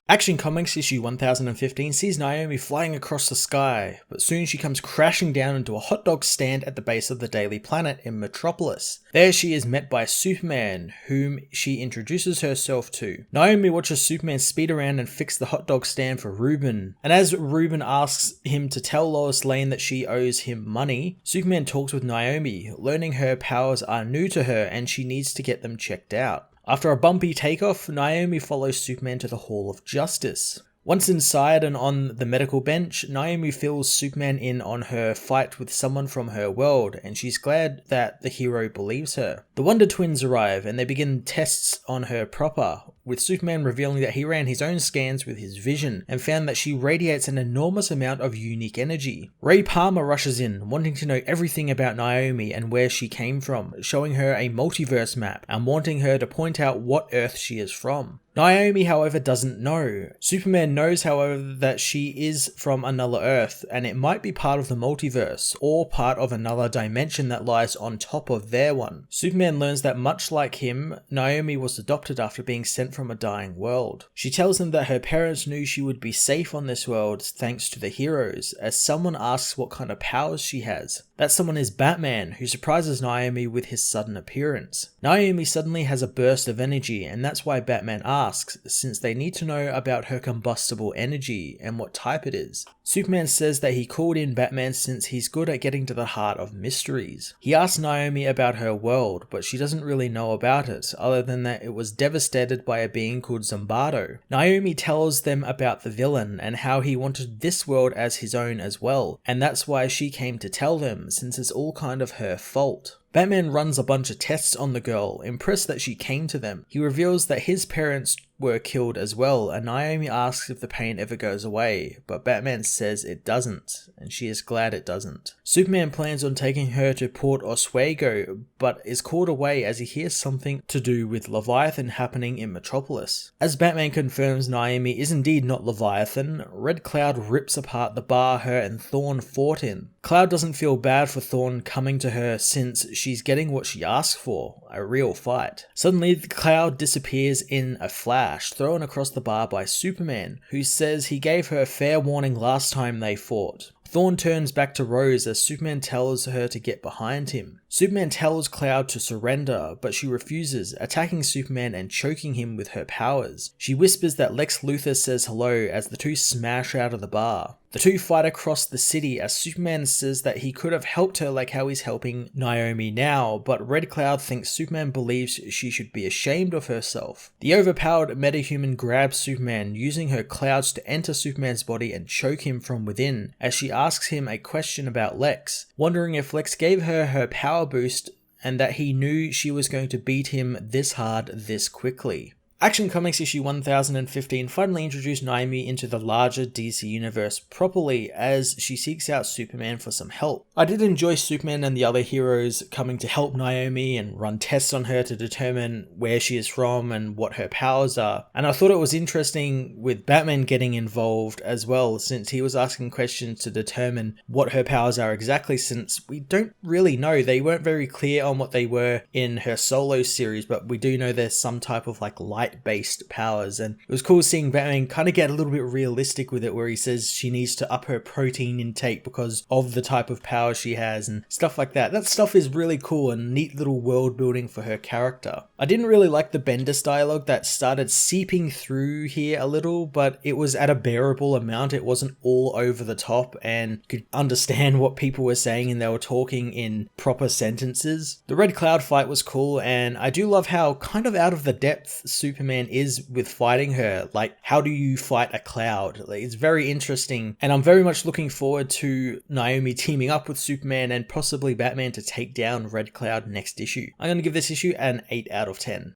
Action Comics issue 1015 sees Naomi flying across the sky, but soon she comes crashing down into a hot dog stand at the base of the Daily Planet in Metropolis. There she is met by Superman, whom she introduces herself to. Naomi watches Superman speed around and fix the hot dog stand for Ruben, and as Ruben asks him to tell Lois Lane that she owes him money, Superman talks with Naomi, learning her powers are new to her and she needs to get them checked out. After a bumpy takeoff, Naomi follows Superman to the Hall of Justice. Once inside and on the medical bench, Naomi fills Superman in on her fight with someone from her world, and she's glad that the hero believes her. The Wonder Twins arrive and they begin tests on her proper, with Superman revealing that he ran his own scans with his vision and found that she radiates an enormous amount of unique energy. Ray Palmer rushes in, wanting to know everything about Naomi and where she came from, showing her a multiverse map and wanting her to point out what Earth she is from. Naomi, however, doesn't know. Superman knows, however, that she is from another Earth, and it might be part of the multiverse, or part of another dimension that lies on top of their one. Superman learns that much like him, Naomi was adopted after being sent from a dying world. She tells him that her parents knew she would be safe on this world thanks to the heroes, as someone asks what kind of powers she has. That someone is Batman, who surprises Naomi with his sudden appearance. Naomi suddenly has a burst of energy, and that's why Batman asks, since they need to know about her combustible energy and what type it is. Superman says that he called in Batman since he's good at getting to the heart of mysteries. He asks Naomi about her world, but she doesn't really know about it, other than that it was devastated by a being called Zombardo. Naomi tells them about the villain and how he wanted this world as his own as well, and that's why she came to tell them, since it's all kind of her fault. Batman runs a bunch of tests on the girl, impressed that she came to them. He reveals that his parents were killed as well, and Naomi asks if the pain ever goes away, but Batman says it doesn't, and she is glad it doesn't. Superman plans on taking her to Port Oswego, but is called away as he hears something to do with Leviathan happening in Metropolis. As Batman confirms Naomi is indeed not Leviathan, Red Cloud rips apart the bar her and Thawne fought in. Cloud doesn't feel bad for Thawne coming to her since she's getting what she asked for, a real fight. Suddenly, the Cloud disappears in a flash, thrown across the bar by Superman, who says he gave her fair warning last time they fought. Thawne turns back to Rose as Superman tells her to get behind him. Superman tells Cloud to surrender, but she refuses, attacking Superman and choking him with her powers. She whispers that Lex Luthor says hello as the two smash out of the bar. The two fight across the city as Superman says that he could have helped her like how he's helping Naomi now, but Red Cloud thinks Superman believes she should be ashamed of herself. The overpowered metahuman grabs Superman, using her clouds to enter Superman's body and choke him from within, as she asks him a question about Lex, wondering if Lex gave her her power boost and that he knew she was going to beat him this hard this quickly. Action Comics issue 1015 finally introduced Naomi into the larger DC universe properly as she seeks out Superman for some help. I did enjoy Superman and the other heroes coming to help Naomi and run tests on her to determine where she is from and what her powers are. And I thought it was interesting with Batman getting involved as well, since he was asking questions to determine what her powers are exactly, since we don't really know. They weren't very clear on what they were in her solo series, but we do know there's some type of like light-based powers, and it was cool seeing Batman kind of get a little bit realistic with it, where he says she needs to up her protein intake because of the type of power she has and stuff like that. That stuff is really cool and neat little world building for her character. I didn't really like the Bendis dialogue that started seeping through here a little, but it was at a bearable amount. It wasn't all over the top and could understand what people were saying, and they were talking in proper sentences. The Red Cloud fight was cool, and I do love how kind of out of the depth Superman is with fighting her. Like, how do you fight a cloud? Like, it's very interesting, and I'm very much looking forward to Naomi teaming up with Superman and possibly Batman to take down Red Cloud next issue. I'm going to give this issue an 8 out of 10.